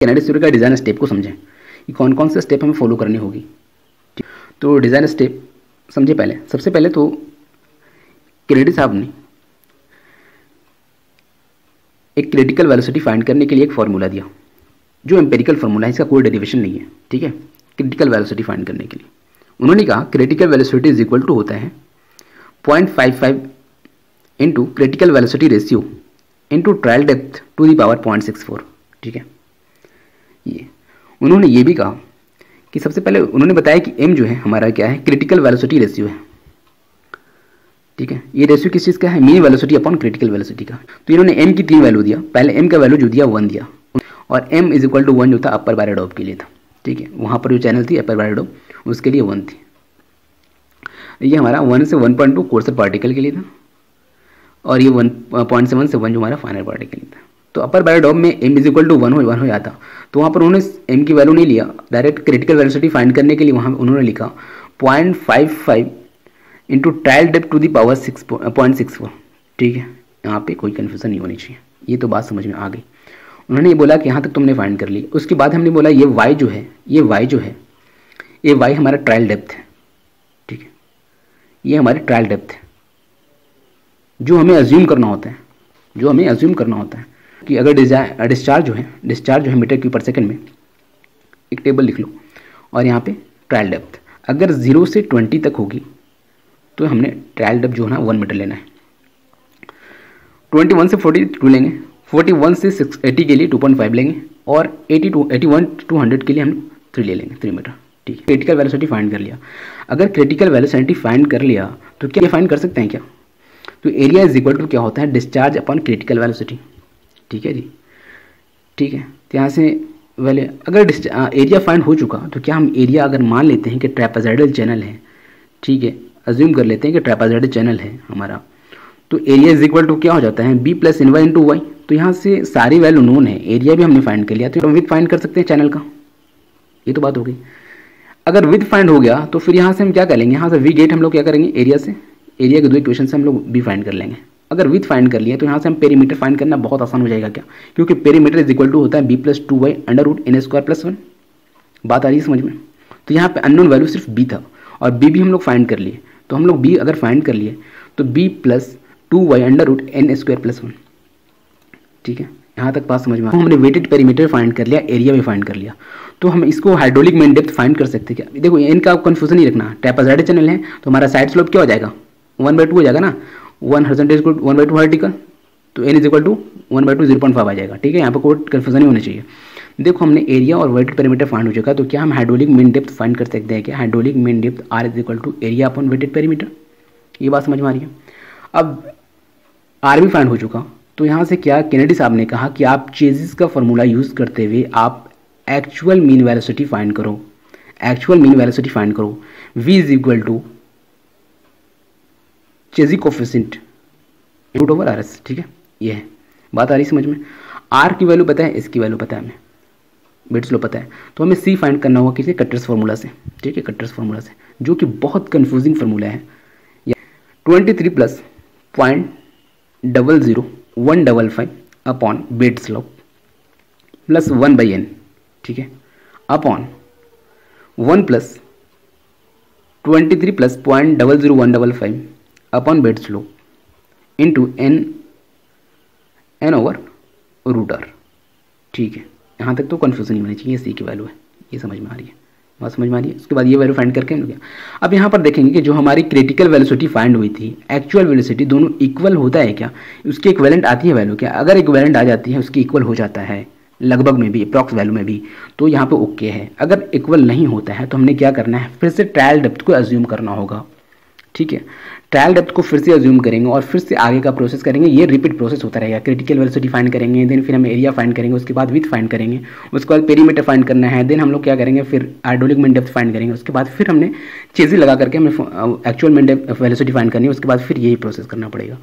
Kennedy story का design step को समझें कि कौन कौन से स्टेप हमें फॉलो करनी होगी। तो डिज़ाइन स्टेप समझे पहले। सबसे पहले तो कैनेडी साहब ने एक क्रिटिकल वेलोसिटी फाइंड करने के लिए एक फार्मूला दिया, जो एम्पेरिकल फार्मूला है, इसका कोई डेरिवेशन नहीं है। ठीक है, क्रिटिकल वेलोसिटी फाइंड करने के लिए उन्होंने कहा critical velocity is equal to होता है 0.55 into critical velocity ratio into trial depth to the power 0.64। ठीक है, ये उन्होंने ये भी कहा कि सबसे पहले उन्होंने बताया कि m जो है हमारा क्या है, क्रिटिकल वेलोसिटी रेशियो है। ठीक है, ये रेशियो किस चीज़ का है, mean velocity upon critical velocity का। तो इन्होंने m की 3 वैल्यू दिया। पहले m का वैल्यू जो दिया 1 दिया, और m इज इक्वल टू 1 जो था अपर बायरोडॉप के लिए था। ठीक है, वहाँ पर जो चैनल थी अपर बायरोडॉप उसके लिए 1 थी। ये हमारा 1 से 1.2 कोर्सर पार्टिकल के लिए था, और ये 1.7 से 1 जो हमारा फाइनल पार्टिकल के लिए था। तो अपर बायरोडॉप में m इज इक्वल टू 1 हो जाता, तो वहाँ पर उन्होंने m की वैल्यू नहीं लिया, डायरेक्ट क्रिटिकल वेलोसिटी फाइंड करने के लिए वहाँ उन्होंने लिखा 0.55 into trial depth to the power 0.64। ठीक है, यहाँ पे कोई कन्फ्यूजन नहीं होनी चाहिए, ये तो बात समझ में आ गई। उन्होंने ये बोला कि यहाँ तक तुमने फाइंड कर ली। उसके बाद हमने बोला ये y जो है, ये y हमारा ट्रायल डेप्थ है। ठीक है, ये हमारी ट्रायल डेप्थ है, जो हमें अज्यूम करना होता है कि अगर डिस्चार्ज जो है मीटर क्यूब पर सेकंड में, एक टेबल लिख लो, और यहाँ पे ट्रायल डेप्थ अगर 0 से 20 तक होगी तो हमने ट्रायल डेप्थ जो है ना 1 मीटर लेना है। 21 से 42 लेंगे, 41 से 80 के लिए 2.5 लेंगे, और 81 to 100 के लिए हम 3 ले लेंगे, 3 मीटर। ठीक है, क्रिटिकल वेलोसिटी फाइंड कर लिया। अगर क्रिटिकल वेलोसिटी फाइंड कर लिया तो क्या फाइंड कर सकते हैं क्या, तो एरिया इज इक्वल टू क्या होता है, डिस्चार्ज अपॉन क्रिटिकल वेलोसिटी। ठीक है जी, ठीक है। तो यहाँ से पहले अगर एरिया फाइंड हो चुका तो क्या हम एरिया अगर मान लेते हैं कि ट्रेपेजॉइडल चैनल है, ठीक है, अज्यूम कर लेते हैं कि ट्रेपेजॉइडल चैनल है हमारा, तो एरिया इज इक्वल टू क्या हो जाता है, B plus N Y into Y. तो यहाँ से सारी वैल्यू नोन है, एरिया भी हमने फाइंड कर लिया, तो हम विथ फाइंड कर सकते हैं चैनल का। ये तो बात हो गई। अगर विथ फाइंड हो गया तो फिर यहाँ से हम क्या करेंगे, यहाँ से वी गेट हम लोग क्या करेंगे, एरिया से, एरिया के 2 इक्वेशन से हम लोग बी फाइंड कर लेंगे। अगर विथ फाइंड कर लिए तो यहाँ से हम पेरीमीटर फाइंड करना बहुत आसान हो जाएगा। क्या, क्योंकि पेरीमीटर इज इक्वल टू होता है B plus 2y under root N square plus 1। बात आ रही है समझ में। तो यहाँ पे अननोन वैल्यू सिर्फ बी था, और बी भी हम लोग फाइंड कर लिए। तो हम लोग बी अगर फाइंड कर लिए तो B plus 2y under root N square plus 1। ठीक है, यहाँ तक बात समझ में। हमने वेटेड पेरीमीटर फाइंड कर लिया, एरिया भी फाइंड कर लिया, तो हम इसको हाइड्रोलिक मेन डेप्थ फाइंड कर सकते हैं। क्या देखो, इनका कंफ्यूजन नहीं रखना। ट्रेपेजॉइडल चैनल है तो हमारा साइड स्लोप क्या हो जाएगा, 1/2 हो जाएगा ना, 1 हॉरिजॉन्टल इक्वल 1/2 वर्टिकल, तो n इज इक्वल टू 1/2 0.5 आ जाएगा। ठीक है, यहाँ पर कोई कन्फ्यूजन नहीं होना चाहिए। देखो, हमने एरिया और वेटेड पेरीमीटर फाइंड हो चुका, तो क्या हम हाइड्रोलिक मेन डेप्थ फाइंड कर सकते हैं। क्या hydraulic mean depth r is equal to area upon wetted perimeter. ये बात समझ में आ रही है। अब r भी फाइंड हो चुका, तो यहाँ से क्या कैनेडी साहब ने कहा कि आप चेजिस का फॉर्मूला यूज़ करते हुए आप एक्चुअल मीन वेलोसिटी फाइंड करो, v is equal to Chezy coefficient root over R S. ठीक है, ये है बात आ रही समझ में। आर की वैल्यू पता है, इसकी वैल्यू पता है, हमें बिट्स लो पता है, तो हमें सी फाइंड करना होगा किसी कटर्स फार्मूला से। ठीक है, कटर्स फार्मूला से, जो कि बहुत कंफ्यूजिंग फार्मूला है। 23 plus 0.00155 upon bet slope plus 1/n। ठीक है, upon 1 plus 23 plus 0.00155 upon bet slope into n over root r। ठीक है, यहाँ तक तो कन्फ्यूजन नहीं होनी चाहिए। सी की वैल्यू है, ये समझ में आ रही है, बात समझ में आ रही है। उसके बाद ये वैल्यू फाइंड करके हम लोग अब यहाँ पर देखेंगे कि जो हमारी क्रिटिकल वेलोसिटी फाइंड हुई थी, एक्चुअल वेलोसिटी, दोनों इक्वल होता है क्या, उसकी इक्विवेलेंट आती है वैल्यू। क्या अगर इक्विवेलेंट आ जाती है, उसकी इक्वल हो जाता है लगभग में भी, अप्रॉक्स वैल्यू में भी, तो यहाँ पे ओके है। अगर इक्वल नहीं होता है तो हमने क्या करना है, फिर से ट्रायल डेप्थ को अज्यूम करना होगा। ठीक है, ट्रायल डेप्थ को फिर से अज्यूम करेंगे और फिर से आगे का प्रोसेस करेंगे। ये रिपीट प्रोसेस होता रहेगा। क्रिटिकल वेलोसिटी फाइंड करेंगे, देन फिर हम एरिया फाइंड करेंगे, उसके बाद विथ फाइंड करेंगे, उसके बाद पेरीमीटर फाइंड करना है, देन हम लोग क्या करेंगे, फिर हाइड्रोलिक मेन डेप्थ फाइंड करेंगे, उसके बाद फिर हमने चेज़ी लगा करके हमें actual main depth velocity find करनी है, उसके बाद फिर यही प्रोसेस करना पड़ेगा।